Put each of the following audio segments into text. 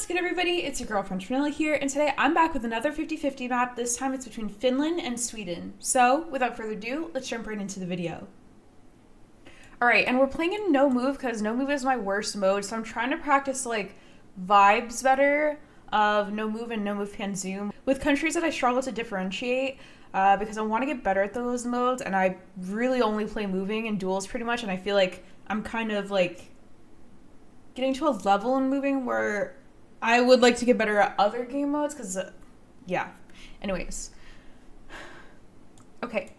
What's good, everybody? It's your girlfriend Vanilla here, and today I'm back with another 50-50 map. This time it's between Finland and Sweden. So, without further ado, let's jump right into the video. Alright, and we're playing in no move because no move is my worst mode, so I'm trying to practice like vibes better of no move and no move pan zoom with countries that I struggle to differentiate because I want to get better at those modes, and I really only play moving in duels pretty much, and I feel like I'm kind of like getting to a level in moving where I would like to get better at other game modes because, yeah. Anyways. Okay.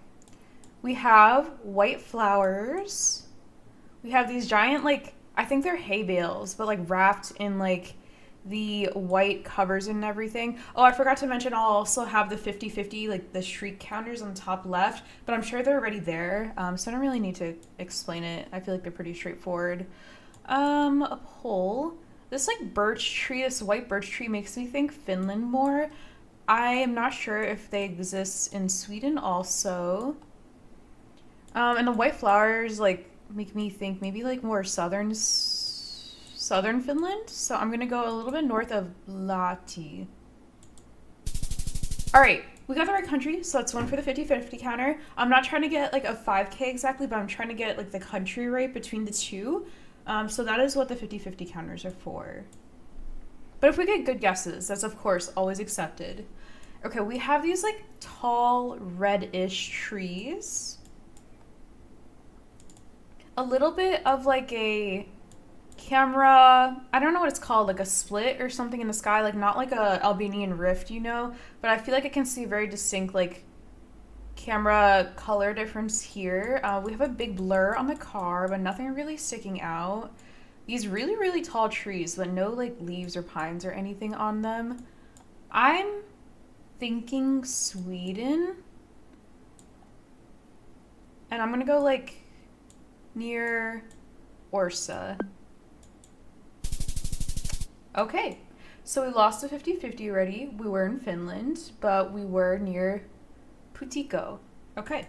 We have white flowers. We have these giant, like, I think they're hay bales, but, like, wrapped in, like, the white covers and everything. Oh, I forgot to mention I'll also have the 50-50, like, the shriek counters on the top left, but I'm sure they're already there, so I don't really need to explain it. I feel like they're pretty straightforward. A pole. This like birch tree, this white birch tree makes me think Finland more. I am not sure if they exist in Sweden also. And the white flowers like make me think maybe like more southern Finland. So I'm gonna go a little bit north of Lahti. All right, we got the right country, so that's one for the 50-50 counter. I'm not trying to get like a 5K exactly, but I'm trying to get like the country right between the two. So that is what the 50-50 counters are for. But if we get good guesses, that's of course always accepted. Okay, we have these like tall reddish trees. A little bit of like a camera, I don't know what it's called, like a split or something in the sky, like not like a Albanian rift, you know, but I feel like I can see very distinct like camera color difference here. We have a big blur on the car, but nothing really sticking out. These really tall trees, but no like leaves or pines or anything on them. I'm thinking Sweden. And I'm gonna go like near Orsa. Okay, so we lost the 50-50 already. We were in Finland, but we were near Putico. Okay.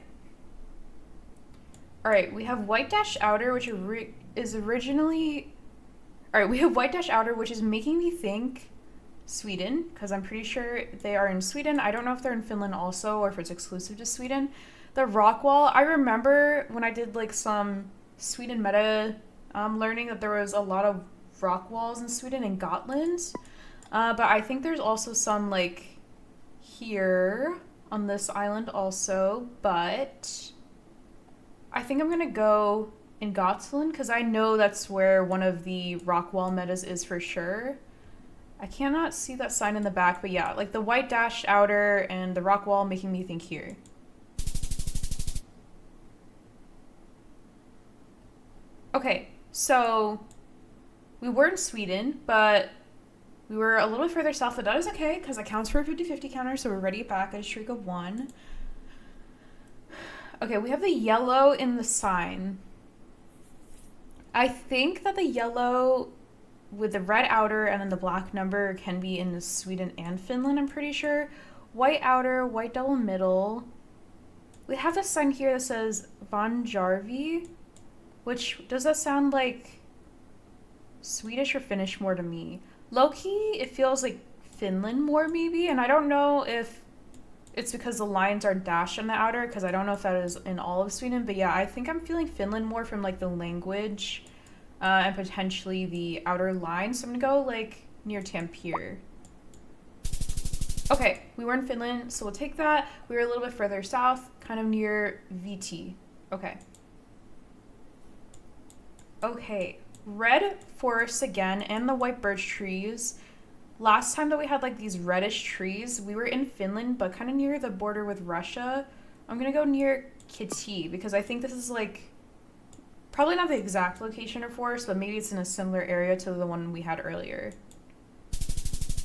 All right, we have white dash outer, which is originally... All right, we have white dash outer, which is making me think Sweden, because I'm pretty sure they are in Sweden. I don't know if they're in Finland also, or if it's exclusive to Sweden. The rock wall, I remember when I did like some Sweden meta learning that there was a lot of rock walls in Sweden and Gotland. But I think there's also some like here on this island also, but I think I'm gonna go in Gotland because I know that's where one of the rock wall metas is for sure. I cannot see that sign in the back, but yeah, like the white dash outer and the rock wall making me think here. Okay, so we were in Sweden, but we were a little bit further south, but that is okay, because that counts for a 50-50 counter, so we're ready back at a streak of 1. Okay, we have the yellow in the sign. I think that the yellow with the red outer and then the black number can be in Sweden and Finland, I'm pretty sure. White outer, white double middle. We have this sign here that says Vanjarvi, which, does that sound like Swedish or Finnish more to me? Low-key, it feels like Finland more maybe, and I don't know if it's because the lines are dashed on the outer, because I don't know if that is in all of Sweden, but yeah, I think I'm feeling Finland more from like the language and potentially the outer line, so I'm gonna go like near Tampere. Okay, we were in Finland, so we'll take that. We were a little bit further south, kind of near VT. Okay. Okay. Red forests again and the white birch trees. Last time that we had like these reddish trees, we were in Finland, but kind of near the border with Russia. I'm gonna go near Kiti because I think this is like probably not the exact location of forest, but maybe it's in a similar area to the one we had earlier.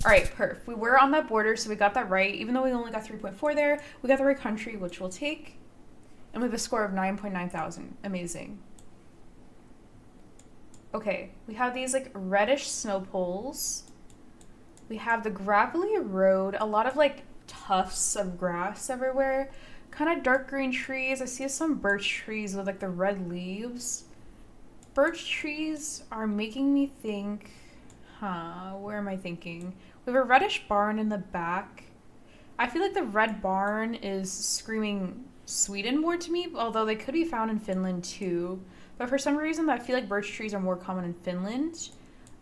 All right, perf. We were on that border, so we got that right. Even though we only got 3.4 there, we got the right country, which we'll take. And we have a score of 9.9 thousand. Amazing. Okay, we have these like reddish snow poles. We have the gravelly road, a lot of like tufts of grass everywhere. Kind of dark green trees. I see some birch trees with like the red leaves. Birch trees are making me think Where am I thinking? We have a reddish barn in the back. I feel like the red barn is screaming Sweden more to me, although they could be found in Finland too. But for some reason, I feel like birch trees are more common in Finland.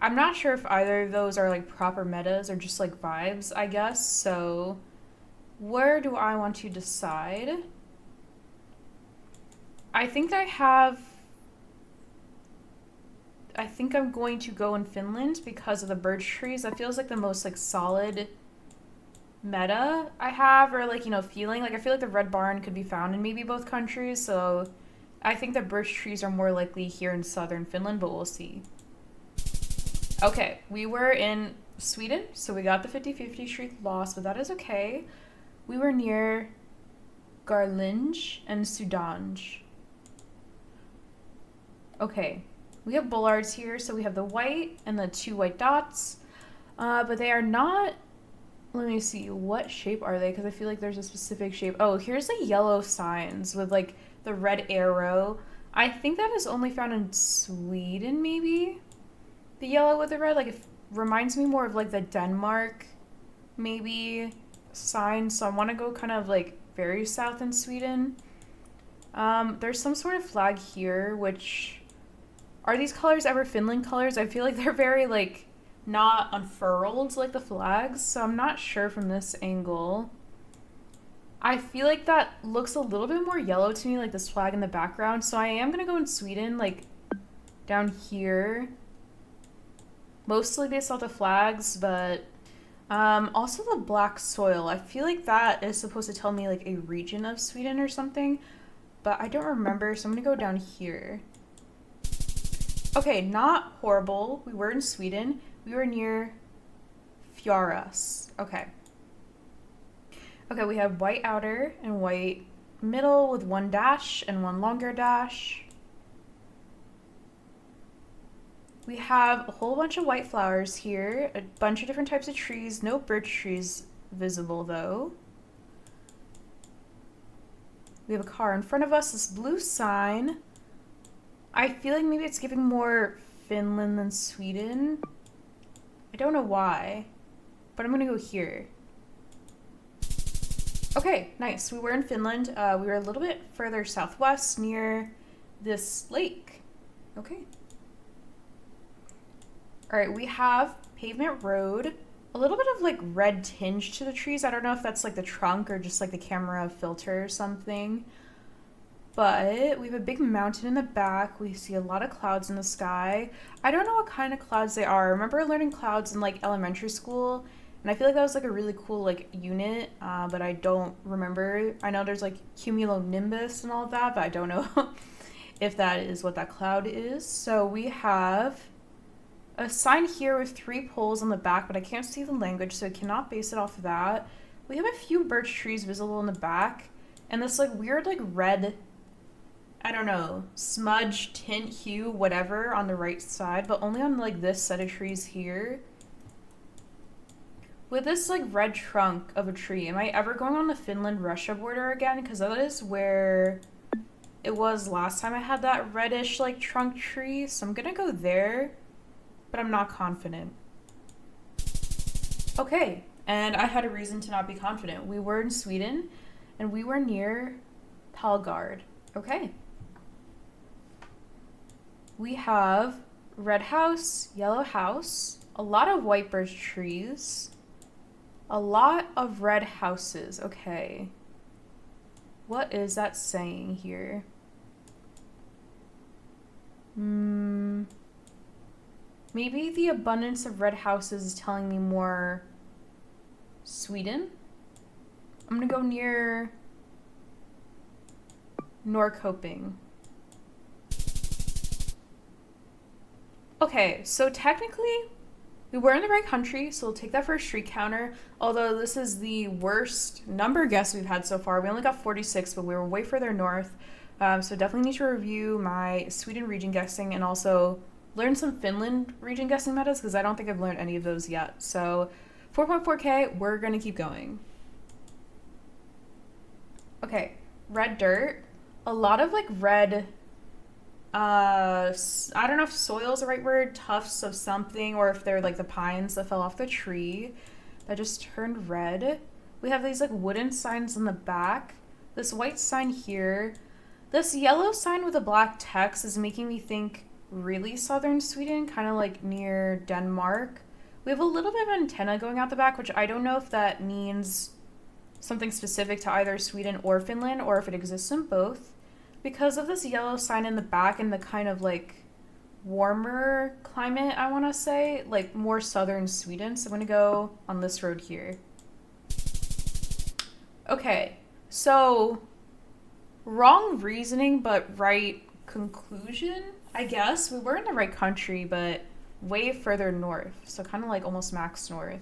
I'm not sure if either of those are like proper metas or just like vibes, I guess. So where do I want to decide? I think I'm going to go in Finland because of the birch trees. That feels like the most like solid meta I have, or like, you know, feeling. Like I feel like the red barn could be found in maybe both countries, so I think the birch trees are more likely here in southern Finland, but we'll see. Okay, we were in Sweden, so we got the 50-50 streak loss, but that is okay. We were near Garlinge and Sudange. Okay, we have bollards here, so we have the white and the 2 white dots, but they are not, let me see, what shape are they? Because I feel like there's a specific shape. Oh, here's the yellow signs with like the red arrow. I think that is only found in Sweden, maybe? The yellow with the red, like it reminds me more of like the Denmark, maybe, sign. So I want to go kind of like very south in Sweden. There's some sort of flag here, which... Are these colors ever Finland colors? I feel like they're very, like, not unfurled like the flags, so I'm not sure from this angle. I feel like that looks a little bit more yellow to me, like this flag in the background, so I am gonna go in Sweden, like, down here. Mostly based off the flags, but also the black soil. I feel like that is supposed to tell me, like, a region of Sweden or something, but I don't remember, so I'm gonna go down here. Okay, not horrible. We were in Sweden. We were near Fjaras. Okay. Okay, we have white outer and white middle with 1 dash and 1 longer dash. We have a whole bunch of white flowers here, a bunch of different types of trees. No birch trees visible though. We have a car in front of us, this blue sign. I feel like maybe it's giving more Finland than Sweden. I don't know why, but I'm gonna go here. Okay, nice. We were in Finland. We were a little bit further southwest near this lake. Okay. All right, we have pavement road. A little bit of like red tinge to the trees. I don't know if that's like the trunk or just like the camera filter or something. But we have a big mountain in the back. We see a lot of clouds in the sky. I don't know what kind of clouds they are. I remember learning clouds in like elementary school, and I feel like that was like a really cool like unit, but I don't remember. I know there's like cumulonimbus and all of that, but I don't know if that is what that cloud is. So we have a sign here with 3 poles on the back, but I can't see the language, so I cannot base it off of that. We have a few birch trees visible in the back, and this like weird like red, I don't know, smudge, tint, hue, whatever on the right side, but only on like this set of trees here. With this like red trunk of a tree, am I ever going on the Finland-Russia border again? Because that is where it was last time I had that reddish like trunk tree, so I'm gonna go there, but I'm not confident. Okay, and I had a reason to not be confident. We were in Sweden, and we were near Palgard. Okay. We have red house, yellow house, a lot of white birch trees, a lot of red houses. Okay. What is that saying here? Maybe the abundance of red houses is telling me more Sweden. I'm gonna go near Norrköping. Okay, so technically we were in the right country, so we'll take that for a streak counter, although this is the worst number guess we've had so far. We only got 46, but we were way further north, so definitely need to review my Sweden region guessing and also learn some Finland region guessing metas, because I don't think I've learned any of those yet. So 4.4k, we're going to keep going. Okay, red dirt. A lot of like red I don't know if soil is the right word, tufts of something, or if they're like the pines that fell off the tree that just turned red. We have these like wooden signs in the back. This white sign here. This yellow sign with a black text is making me think really southern Sweden, kind of like near Denmark. We have a little bit of antenna going out the back, which I don't know if that means something specific to either Sweden or Finland, or if it exists in both. Because of this yellow sign in the back and the kind of like warmer climate, I want to say, like more southern Sweden. So I'm going to go on this road here. Okay, so wrong reasoning, but right conclusion, I guess. We were in the right country, but way further north. So kind of like almost max north.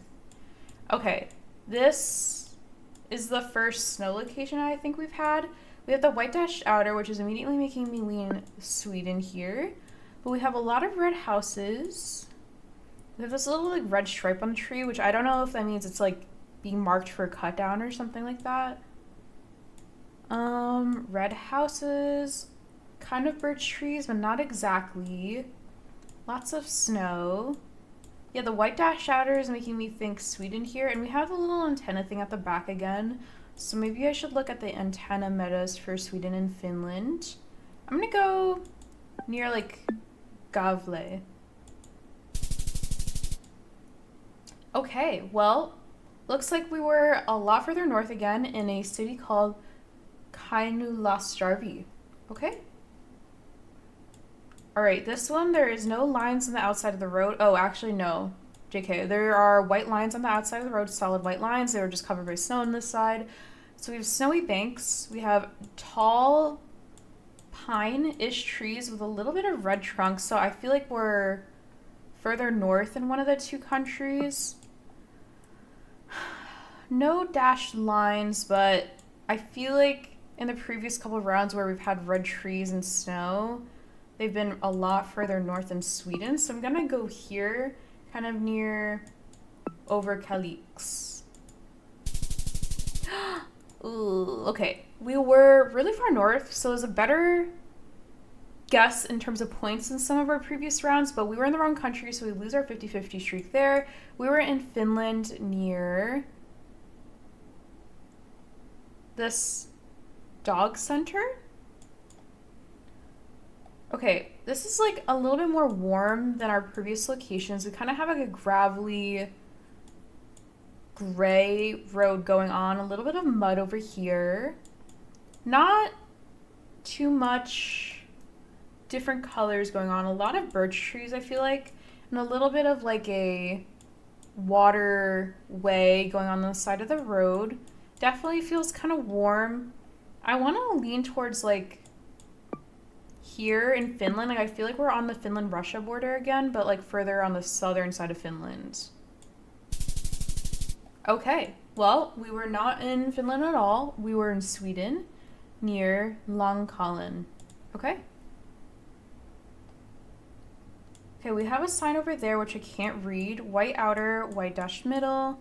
Okay, this is the first snow location I think we've had. We have the white dashed outer, which is immediately making me lean Sweden here. But we have a lot of red houses. We have this little like red stripe on the tree, which I don't know if that means it's like being marked for a cut down or something like that. Red houses, kind of birch trees, but not exactly. Lots of snow. Yeah, the white dash outer is making me think Sweden here, and we have the little antenna thing at the back again. So maybe I should look at the antenna metas for Sweden and Finland. I'm gonna go near like Gavle. Okay, well, looks like we were a lot further north again in a city called Kainulasjärvi. Okay. Alright, this one, there is no lines on the outside of the road. Oh, actually, no. JK, there are white lines on the outside of the road, solid white lines. They were just covered by snow on this side. So we have snowy banks. We have tall pine-ish trees with a little bit of red trunks. So I feel like we're further north in one of the two countries. No dashed lines, but I feel like in the previous couple of rounds where we've had red trees and snow, they've been a lot further north in Sweden. So I'm going to go here, kind of near Överkalix. Ooh, okay. We were really far north, so it was a better guess in terms of points in some of our previous rounds, but we were in the wrong country, so we lose our 50-50 streak there. We were in Finland near this dog center. Okay, this is like a little bit more warm than our previous locations. We kind of have like a gravelly gray road going on, a little bit of mud over here. Not too much different colors going on. A lot of birch trees, I feel like, and a little bit of like a waterway going on the side of the road. Definitely feels kind of warm. I want to lean towards like here in Finland. Like I feel like we're on the Finland-Russia border again, but like further on the southern side of Finland. Okay, well, we were not in Finland at all. We were in Sweden near Långkallen. Okay. Okay, we have a sign over there which I can't read. White outer, white dashed middle.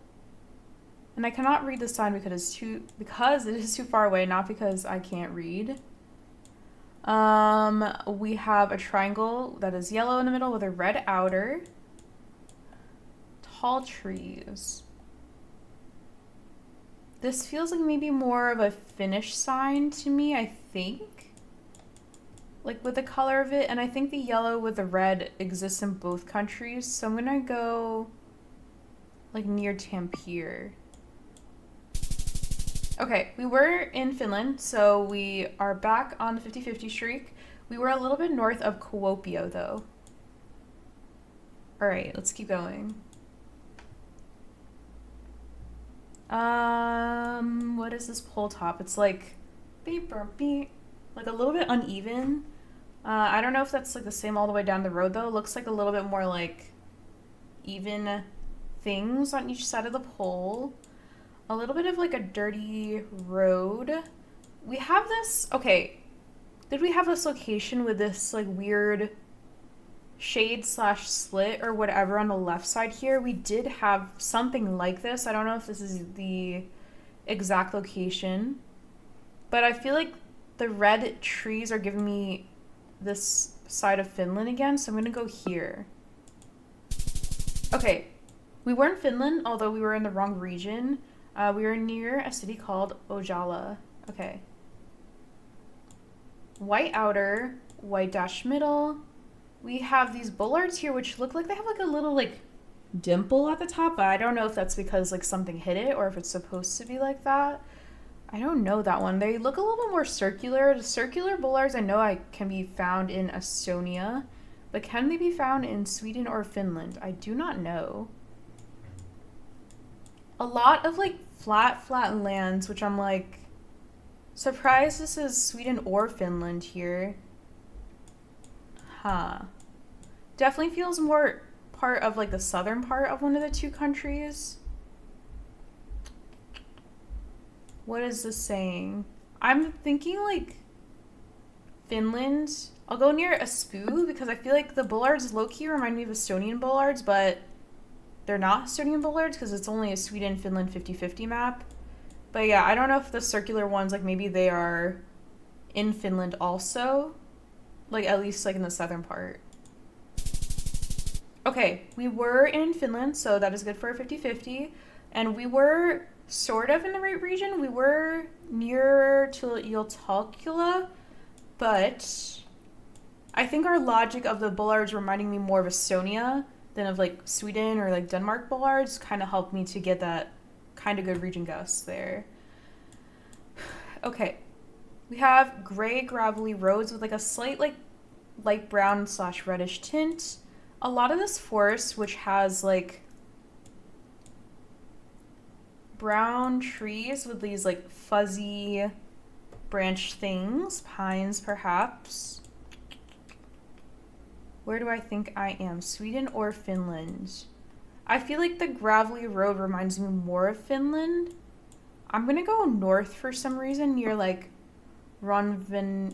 And I cannot read the sign because it is too far away, not because I can't read. We have a triangle that is yellow in the middle with a red outer. Tall trees. This feels like maybe more of a Finnish sign to me, I think. Like with the color of it, and I think the yellow with the red exists in both countries. So I'm gonna go like near Tampere. Okay, we were in Finland, so we are back on the 50-50 streak. We were a little bit north of Kuopio, though. All right, let's keep going. What is this pole top? It's like beep or beep, like a little bit uneven. I don't know if that's like the same all the way down the road, though. It looks like a little bit more like even things on each side of the pole. A little bit of like a dirty road. We have this, okay, did we have this location with this like weird shade slash slit or whatever on the left side here? We did have something like this. I don't know if this is the exact location, but I feel like the red trees are giving me this side of Finland again, so I'm gonna go here. Okay, we were in Finland, although we were in the wrong region. We were near a city called Ojala. Okay. White outer, white dash middle. We have these bollards here, which look like they have like a little like dimple at the top, but I don't know if that's because like something hit it or if it's supposed to be like that. I don't know that one. They look a little bit more circular. The circular bollards I know I can be found in Estonia, but can they be found in Sweden or Finland? I do not know. A lot of like flat lands, which I'm like surprised this is Sweden or Finland here. Huh. Definitely feels more part of like the southern part of one of the two countries. What is this saying? I'm thinking like Finland. I'll go near Espoo because I feel like the bollards low-key remind me of Estonian bollards, but they're not Estonian bollards because it's only a Sweden-Finland 50-50 map. But yeah, I don't know if the circular ones, like maybe they are in Finland also. Like at least like in the southern part. Okay, we were in Finland, so that is good for a 50-50. And we were sort of in the right region. We were nearer to Iltalkula, but I think our logic of the bollards reminding me more of Estonia than of like Sweden or like Denmark bollards kind of helped me to get that kind of good region guess there. Okay, we have gray gravelly roads with like a slight like light brown / reddish tint. A lot of this forest, which has like brown trees with these like fuzzy branch things, pines perhaps. Where do I think I am? Sweden or Finland? I feel like the gravelly road reminds me more of Finland. I'm gonna go north for some reason near like Rovaniemi,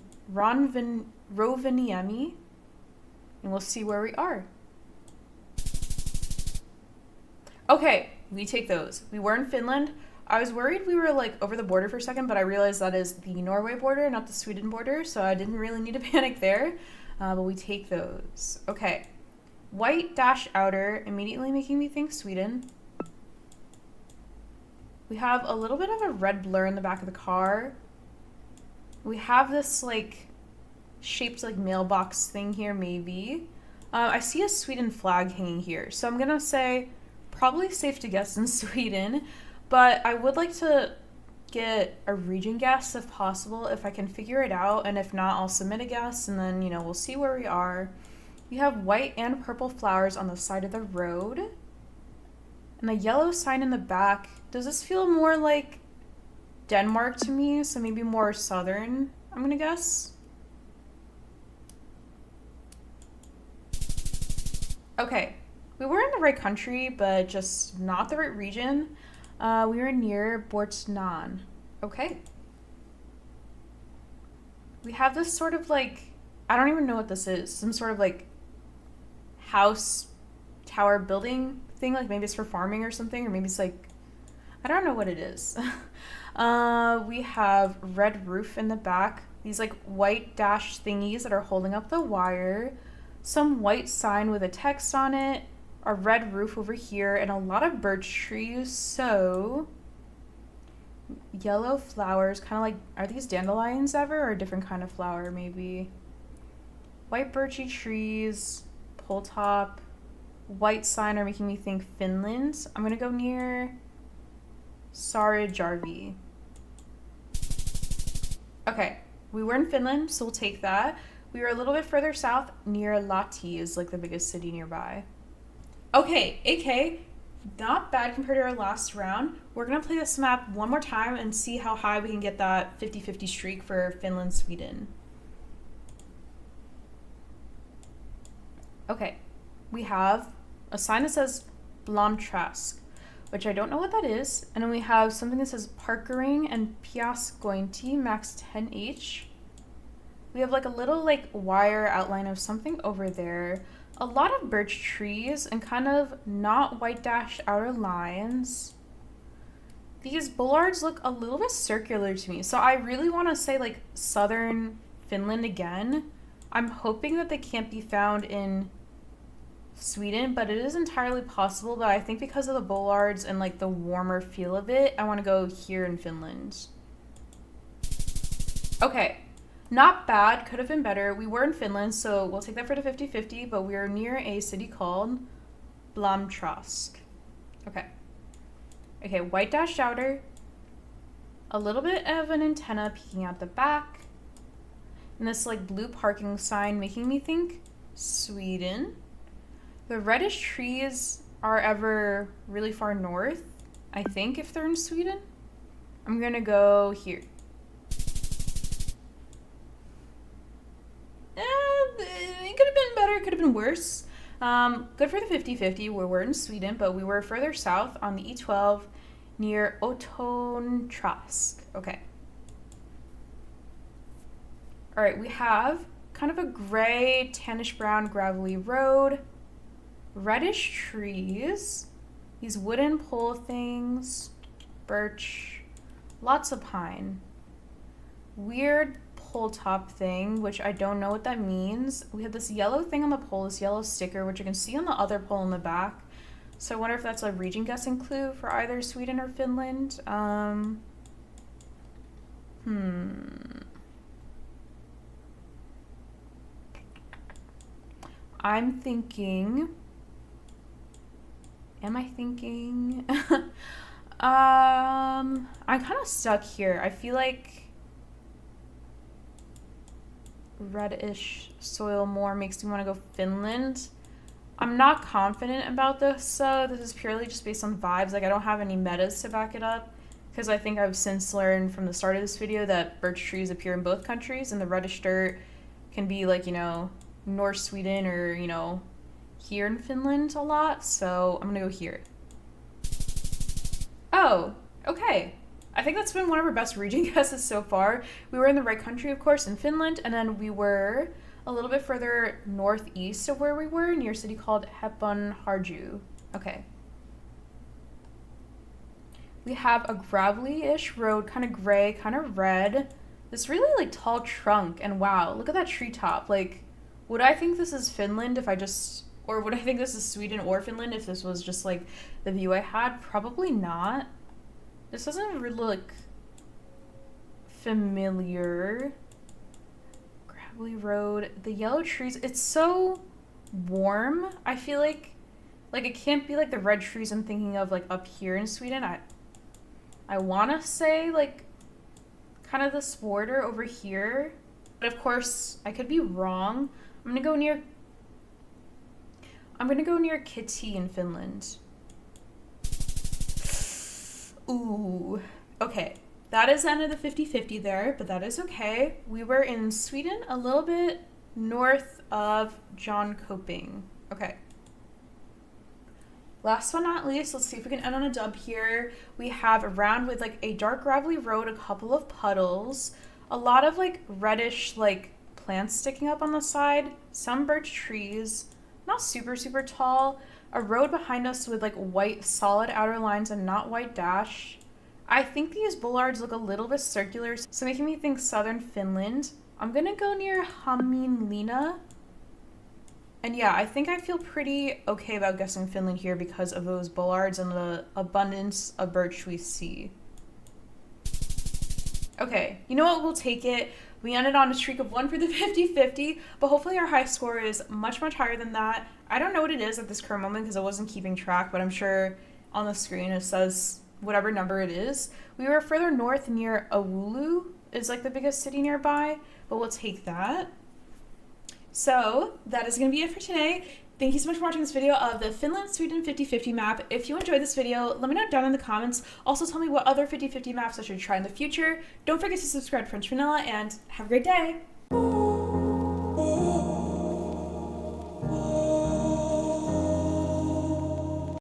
and we'll see where we are. Okay, we take those. We were in Finland. I was worried we were like over the border for a second, but I realized that is the Norway border, not the Sweden border, so I didn't really need to panic there. But we take those. Okay. White dash outer, immediately making me think Sweden. We have a little bit of a red blur in the back of the car. We have this like shaped like mailbox thing here, maybe. I see a Sweden flag hanging here, so I'm gonna say probably safe to guess in Sweden, but I would like to get a region guess if possible, if I can figure it out, and if not, I'll submit a guess, and then, you know, we'll see where we are. We have white and purple flowers on the side of the road, and a yellow sign in the back. Does this feel more like Denmark to me, so maybe more southern, I'm gonna guess? Okay, we were in the right country, but just not the right region. We were near Bortnan. Okay. We have this sort of like, I don't even know what this is. Some sort of like house tower building thing. Like maybe it's for farming or something, or maybe it's like, I don't know what it is. We have red roof in the back. These like white dash thingies that are holding up the wire. Some white sign with a text on it. A red roof over here, and a lot of birch trees, so yellow flowers, kind of like, are these dandelions ever, or a different kind of flower maybe? White birchy trees, pole top, white sign are making me think Finland. I'm gonna go near Saarejarvi. Okay, we were in Finland, so we'll take that. We were a little bit further south near Lahti is like the biggest city nearby. Okay, AK, not bad compared to our last round. We're going to play this map one more time and see how high we can get that 50-50 streak for Finland, Sweden. Okay, we have a sign that says Blomtrask, which I don't know what that is. And then we have something that says Parkering and Piasgointi, max 10H. We have like a little like wire outline of something over there. A lot of birch trees and kind of not white dashed outer lines. These bollards look a little bit circular to me. So I really want to say like southern Finland again. I'm hoping that they can't be found in Sweden, but it is entirely possible. But I think because of the bollards and like the warmer feel of it, I want to go here in Finland. Okay, not bad, could have been better. We were in Finland, so we'll take that for the 50-50, but we're near a city called Blomtrask. Okay, white dashed outer. A little bit of an antenna peeking out the back. And this like blue parking sign making me think Sweden. The reddish trees are ever really far north, I think, if they're in Sweden. I'm gonna go here. It could have been better, it could have been worse. Good for the 50-50 where we're in Sweden, but we were further south on the E12 near Otontrask. Okay. All right, we have kind of a gray, tannish brown, gravelly road, reddish trees, these wooden pole things, birch, lots of pine, weird pole top thing, which I don't know what that means. We have this yellow thing on the pole, this yellow sticker, which you can see on the other pole in the back. So I wonder if that's a region guessing clue for either Sweden or Finland. I'm thinking, I'm kind of stuck here. I feel like reddish soil more makes me want to go Finland. I'm not confident about this, so this is purely just based on vibes. Like, I don't have any metas to back it up, because I think I've since learned from the start of this video that birch trees appear in both countries, and the reddish dirt can be like, you know, North Sweden or, you know, here in Finland a lot, so I'm gonna go here. Oh, okay. I think that's been one of our best region guesses so far. We were in the right country, of course, in Finland, and then we were a little bit further northeast of where we were, near a city called Hepponharju. Okay. We have a gravelly-ish road, kind of gray, kind of red. This really, like, tall trunk, and wow, look at that treetop. Like, would I think this is Finland if I just... Or would I think this is Sweden or Finland if this was just, like, the view I had? Probably not. This doesn't really look familiar. Gravelly road. The yellow trees. It's so warm. I feel like it can't be like the red trees I'm thinking of like up here in Sweden. I want to say like kind of this border over here. But of course, I could be wrong. I'm going to go near Kitty in Finland. Ooh, okay. That is the end of the 50-50 there, but that is okay. We were in Sweden, a little bit north of Jönköping. Okay. Last but not least, let's see if we can end on a dub here. We have a round with like a dark gravelly road, a couple of puddles, a lot of like reddish like plants sticking up on the side, some birch trees, not super, super tall, a road behind us with like white solid outer lines and not white dash. I think these bollards look a little bit circular, so making me think southern Finland. I'm gonna go near Hämeenlinna. And yeah, I think I feel pretty okay about guessing Finland here because of those bollards and the abundance of birch we see. Okay, you know what? We'll take it. We ended on a streak of 1 for the 50-50, but hopefully our high score is much, much higher than that. I don't know what it is at this current moment because I wasn't keeping track, but I'm sure on the screen it says whatever number it is. We were further north near Oulu, is like the biggest city nearby, but we'll take that. So that is going to be it for today. Thank you so much for watching this video of the Finland Sweden 50-50 map. If you enjoyed this video, let me know down in the comments. Also tell me what other 50-50 maps I should try in the future. Don't forget to subscribe to French Vanilla and have a great day.